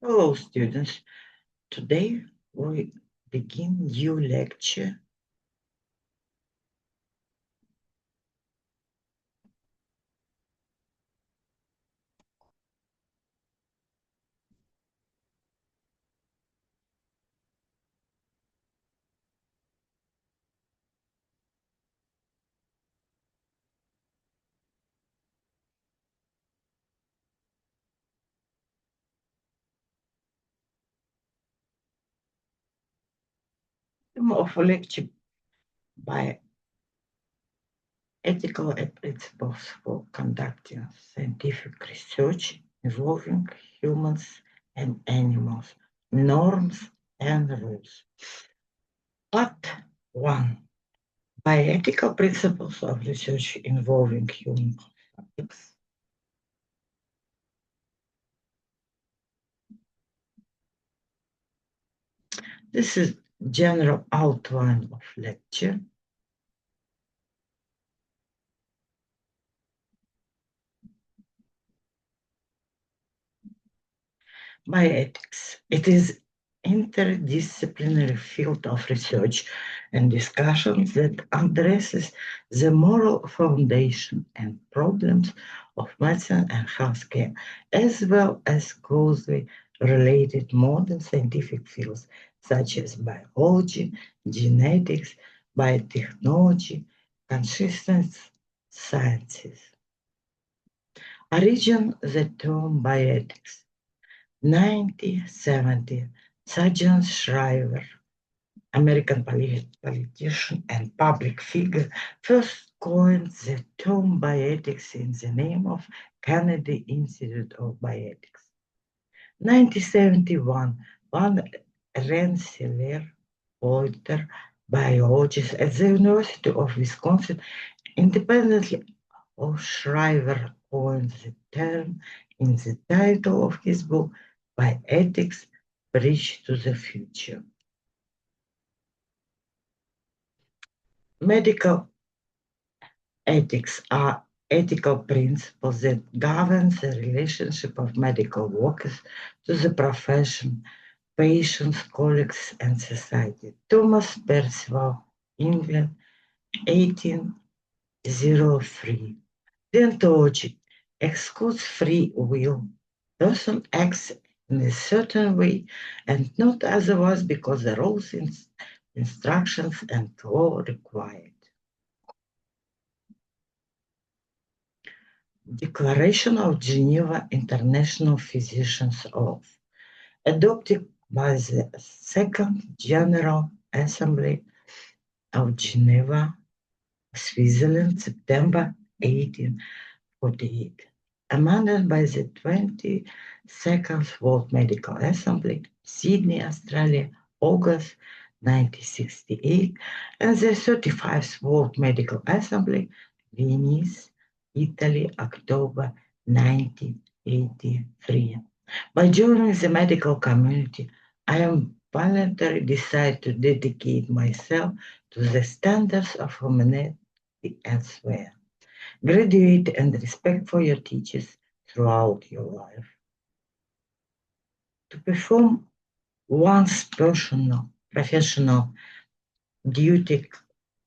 Hello, students. Today we begin new lecture. Theme of lecture by ethical principles for conducting scientific research involving humans and animals, norms and rules. Part 1. Bioethical principles of research involving human subjects. This is general outline of lecture. Bioethics. It is interdisciplinary field of research and discussion that addresses the moral foundation and problems of medicine and healthcare, as well as closely related modern scientific fields such as biology, genetics, biotechnology, consciousness sciences. Origin the term bioethics. 1970, Sergeant Shriver, American politician and public figure, first coined the term bioethics in the name of Kennedy Institute of Bioethics. 1971, one Rensselaer Poiter, biologist at the University of Wisconsin, independently of Shriver coined the term in the title of his book, Bioethics, Bridge to the Future. Medical ethics are ethical principles that govern the relationship of medical workers to the profession, patients, colleagues, and society. Thomas Percival, England, 1803. Deontology excludes free will. Person acts in a certain way and not otherwise because the rules, instructions, and law require it. Declaration of Geneva International Physicians' Oath, adopted by the Second General Assembly of Geneva, Switzerland, September 1848, amended by the 22nd World Medical Assembly, Sydney, Australia, August 1968, and the 35th World Medical Assembly, Venice, Italy, October 1983. By joining the medical community, I am voluntarily decided to dedicate myself to the standards of humanity elsewhere. Graduate and respect for your teachers throughout your life. To perform one's professional duty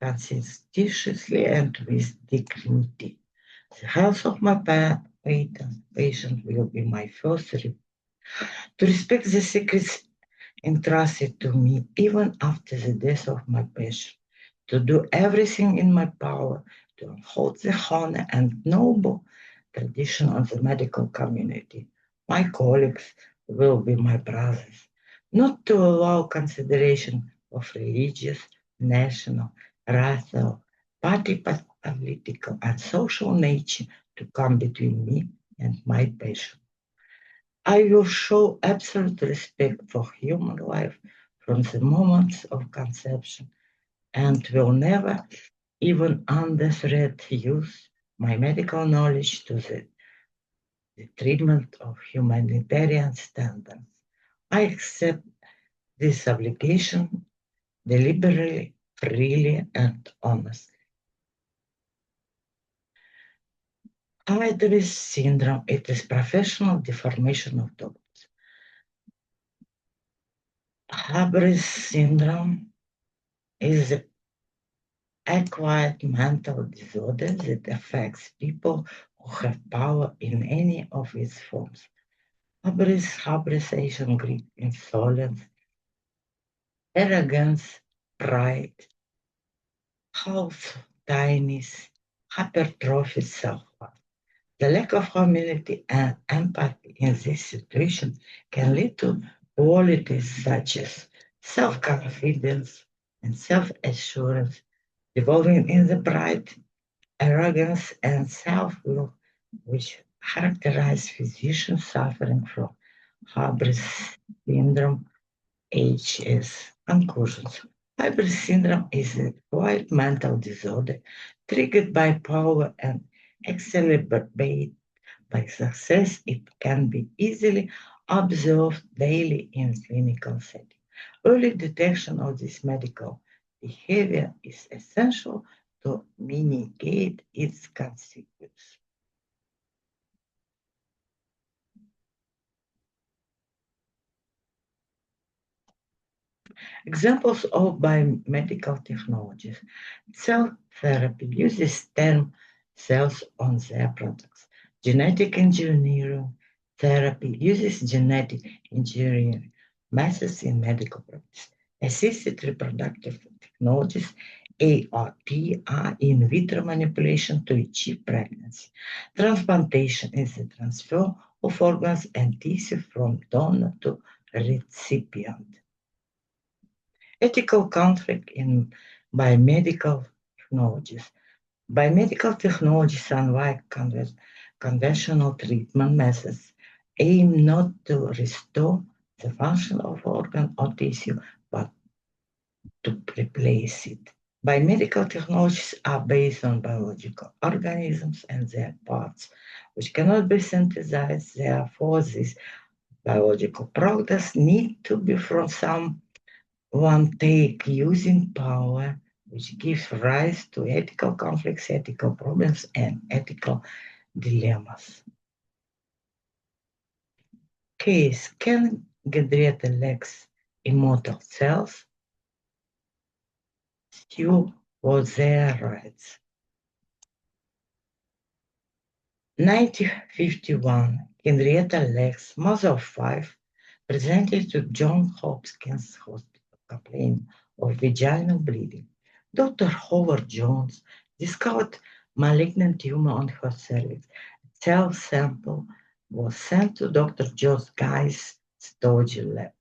conscientiously and with dignity. The health of my patient will be my first to respect the secrets entrusted to me even after the death of my patient, to do everything in my power to uphold the honor and noble tradition of the medical community. My colleagues will be my brothers, not to allow consideration of religious, national, racial, party, political, and social nature to come between me and my patient. I will show absolute respect for human life from the moments of conception and will never, even under threat, use my medical knowledge to the treatment of humanitarian standards. I accept this obligation deliberately, freely, and honestly. Hydris syndrome, it is professional deformation of doctors. Hybris syndrome is an acquired mental disorder that affects people who have power in any of its forms. Hybrisation, Greek insolence, arrogance, pride, self-kindness, hypertrophy, self-worth. The lack of humility and empathy in this situation can lead to qualities such as self-confidence and self-assurance, devolving in the pride, arrogance, and self-will, which characterize physicians suffering from Hybris syndrome HS. Conclusions. Hybrid syndrome is a quiet mental disorder triggered by power and exacerbated by success. It can be easily observed daily in clinical setting. Early detection of this medical behavior is essential to mitigate its consequences. Examples of biomedical technologies. Cell therapy uses stem cells on their products. Genetic engineering therapy uses genetic engineering methods in medical practice. Assisted reproductive technologies, ART, are in vitro manipulation to achieve pregnancy. Transplantation is the transfer of organs and tissue from donor to recipient. Ethical conflict in biomedical technologies. Biomedical technologies, unlike conventional treatment methods, aim not to restore the function of organ or tissue, but to replace it. Biomedical technologies are based on biological organisms and their parts, which cannot be synthesized. Therefore, these biological products need to be from some one take using power, which gives rise to ethical conflicts, ethical problems, and ethical dilemmas. Case: can Gedreta Lex immortal cells? Stu was their rights. 1951, Henrietta Lex, mother of five, presented to Johns Hopkins Hospital complaining of vaginal bleeding. Dr. Howard Jones discovered malignant tumor on her cervix. A cell sample was sent to Dr. Josh Guy's storage lab.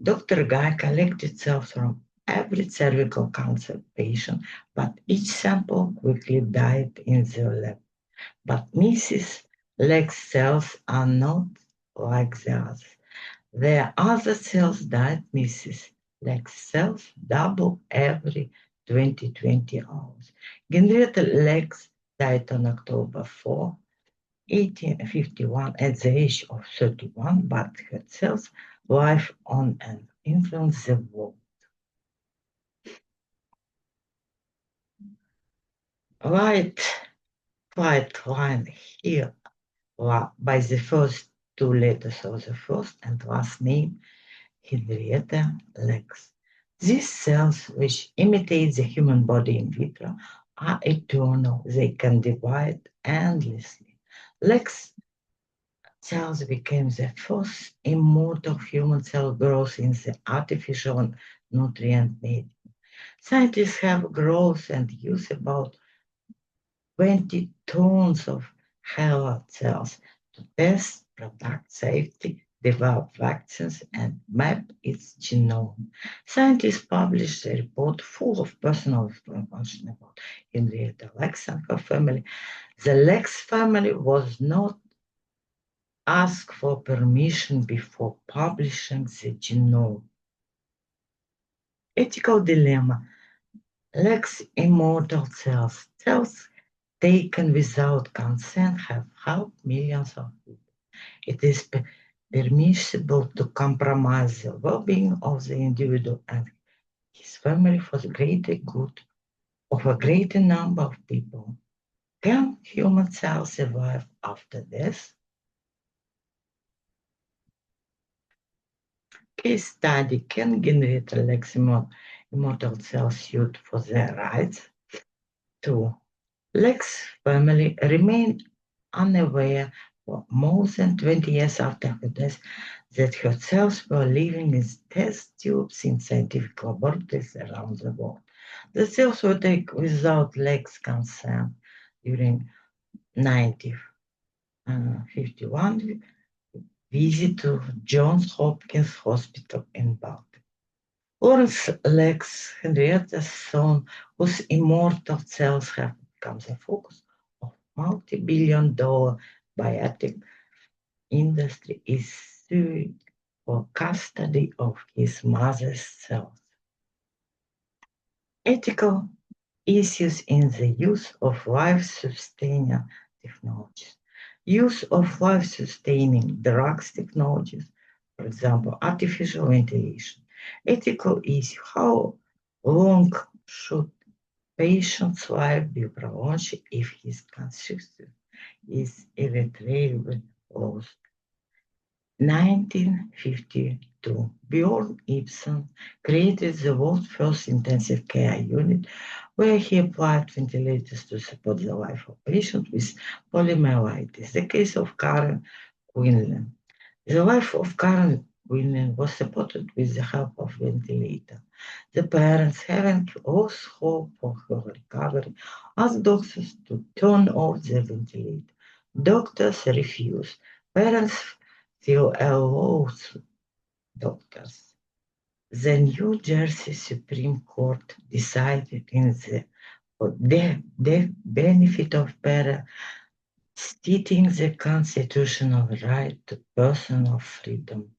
Dr. Guy collected cells from every cervical cancer patient, but each sample quickly died in the lab. But Mrs. Leg's cells are not like theirs. Their other cells died. Mrs. Leg's cells double every 20 hours. Henrietta Legs died on October 4, 1851, at the age of 31, but her cells live on and influence the world. Right, right line here by the first two letters of the first and last name, Henrietta Lex. These cells, which imitate the human body in vitro, are eternal. They can divide endlessly. Lex cells became the first immortal human cell growth in the artificial and nutrient medium. Scientists have growth and use about 20 tons of helper cells to test product safety, develop vaccines, and map its genome. Scientists published a report full of personal information about Henrietta Lacks and her family. The Lex family was not asked for permission before publishing the genome. Ethical dilemma. Lex immortal cells. Cells taken without consent have helped millions of people. It is permissible to compromise the well-being of the individual and his family for the greater good of a greater number of people. Can human cells survive after death? case study can generate a maximum immortal cells suit for their rights. 2. Lex family remained unaware for more than 20 years after her death that her cells were living in test tubes in scientific laboratories around the world. The cells were taken without Lex consent during 1951 visit to Johns Hopkins Hospital in Baltimore. Lawrence Lex, Henrietta's son, whose immortal cells have become the focus of multi-billion-dollar biotech industry, is suing for custody of his mother's cells. Ethical issues in the use of life-sustaining technologies. Use of life-sustaining drugs technologies, for example, artificial ventilation. Ethical issue, how long should patient's life be prolonged if his consciousness is irretrievably lost? 1952, Bjorn Ibsen created the world's first intensive care unit where he applied ventilators to support the life of patients with polymyelitis. The case of Karen Quinlan. The life of Karen Quinlan was supported with the help of ventilator. The parents, having lost hope for her recovery, asked doctors to turn off the ventilator. Doctors refused. Parents feel allows doctors. The New Jersey Supreme Court decided in the benefit of parents, stating the constitutional right to personal freedom.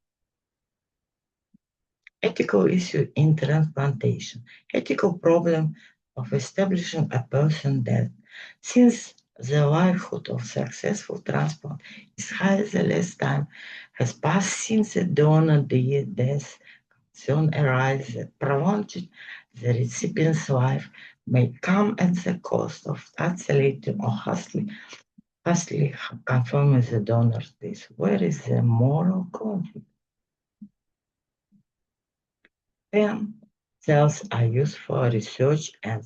Ethical issue in transplantation. Ethical problem of establishing a person dead. Since the likelihood of successful transplant is higher the less time has passed since the donor death, concern arises that prolonging the recipient's life may come at the cost of accelerating or hastily confirming the donor's death. Where is the moral conflict? Stem cells are used for research and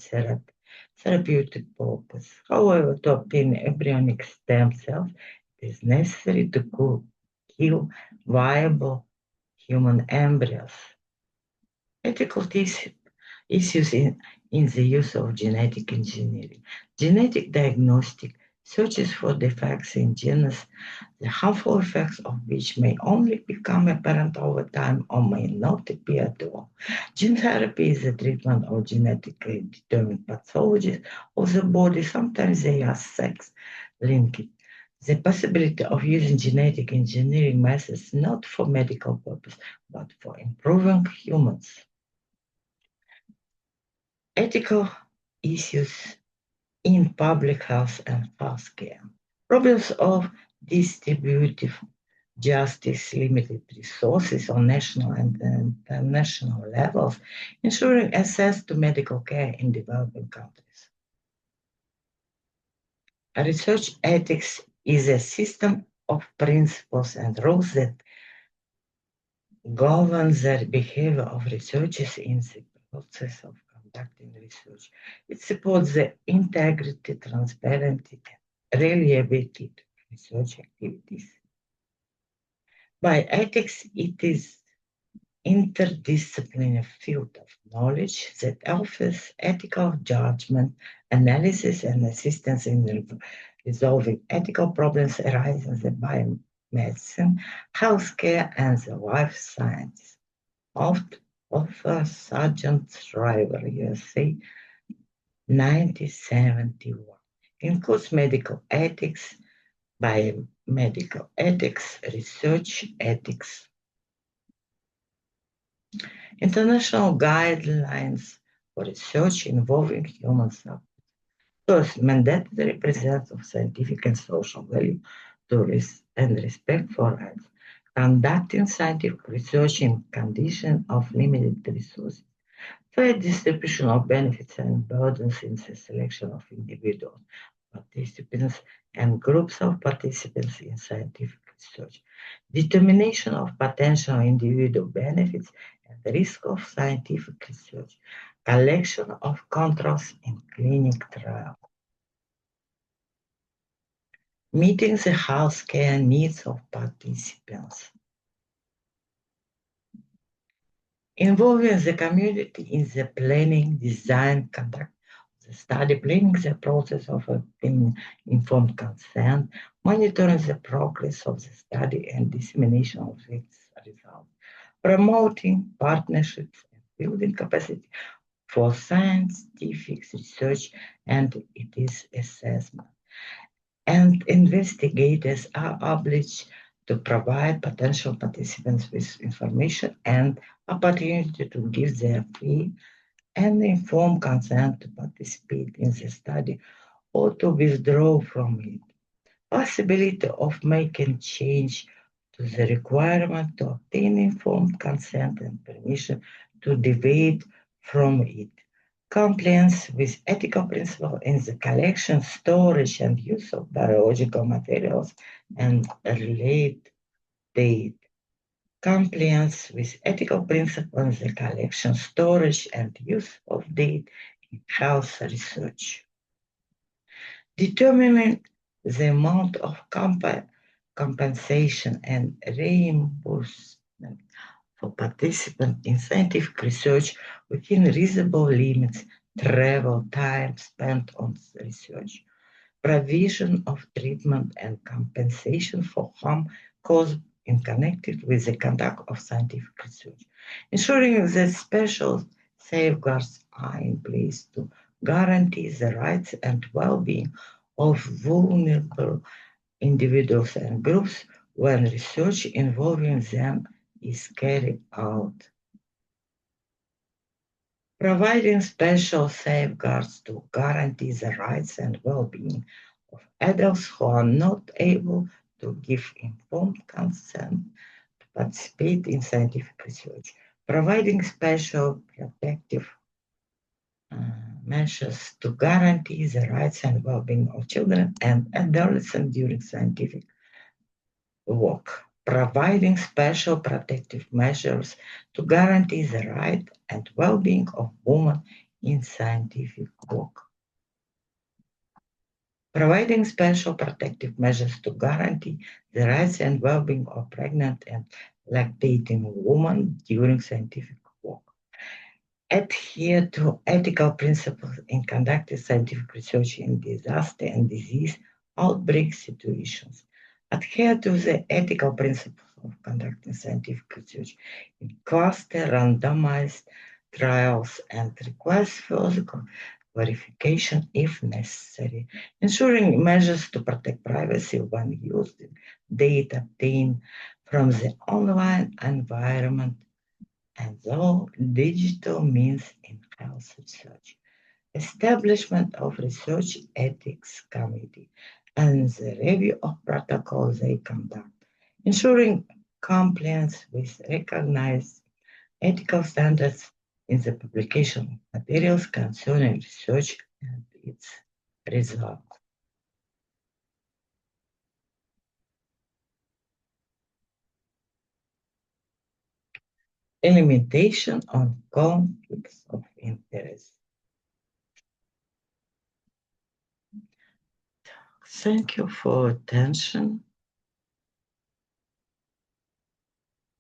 therapeutic purposes. However, to obtain embryonic stem cells, it is necessary to kill viable human embryos. Ethical issues in the use of genetic engineering. Genetic diagnostic searches for defects in genes, the harmful effects of which may only become apparent over time or may not appear at all. Gene therapy is the treatment of genetically determined pathologies of the body. Sometimes they are sex linked. The possibility of using genetic engineering methods not for medical purpose, but for improving humans. Ethical issues in public health and healthcare. Problems of distributive justice, limited resources on national and international levels, ensuring access to medical care in developing countries. Research ethics is a system of principles and rules that govern the behavior of researchers in the process of conducting research. It supports the integrity, transparency, and reliability of research activities. By ethics, it is interdisciplinary field of knowledge that offers ethical judgment, analysis, and assistance in resolving ethical problems arising in the biomedicine, healthcare, and the life sciences. Author Sergeant Shriver, USA, 1971. Includes medical ethics, biomedical ethics, research ethics. International guidelines for research involving human subjects. First, mandatory presence of scientific and social value and respect for rights. Conducting scientific research in conditions of limited resources. Fair distribution of benefits and burdens in the selection of individuals, participants, and groups of participants in scientific research, determination of potential individual benefits and risk of scientific research, collection of controls in clinical trials, meeting the healthcare needs of participants, involving the community in the planning, design, conduct of the study, planning the process of obtaining informed consent, monitoring the progress of the study and dissemination of its results, promoting partnerships and building capacity for scientific research and its assessment. And investigators are obliged to provide potential participants with information and opportunity to give their free and informed consent to participate in the study or to withdraw from it. Possibility of making change to the requirement to obtain informed consent and permission to deviate from it. Compliance with ethical principles in the collection, storage, and use of biological materials and related data. Compliance with ethical principles in the collection, storage, and use of data in health research. Determining the amount of compensation and reimbursement for participants in scientific research within reasonable limits, travel time spent on research, provision of treatment and compensation for harm caused in connected with the conduct of scientific research, ensuring that special safeguards are in place to guarantee the rights and well-being of vulnerable individuals and groups when research involving them is carried out. Providing special safeguards to guarantee the rights and well-being of adults who are not able to give informed consent to participate in scientific research. Providing special protective measures to guarantee the rights and well-being of children and adolescents during scientific work, providing special protective measures to guarantee the right and well-being of women in scientific work, providing special protective measures to guarantee the rights and well-being of pregnant and lactating women during scientific work, adhere to ethical principles in conducting scientific research in disaster and disease outbreak situations, adhere to the ethical principles of conducting scientific research in cluster randomized trials and request further verification if necessary, ensuring measures to protect privacy when using data obtained from the online environment and all digital means in health research, establishment of research ethics committee, and the review of protocols they conduct, ensuring compliance with recognized ethical standards in the publication of materials concerning research and its results. A limitation on conflicts of interest. Thank you for attention.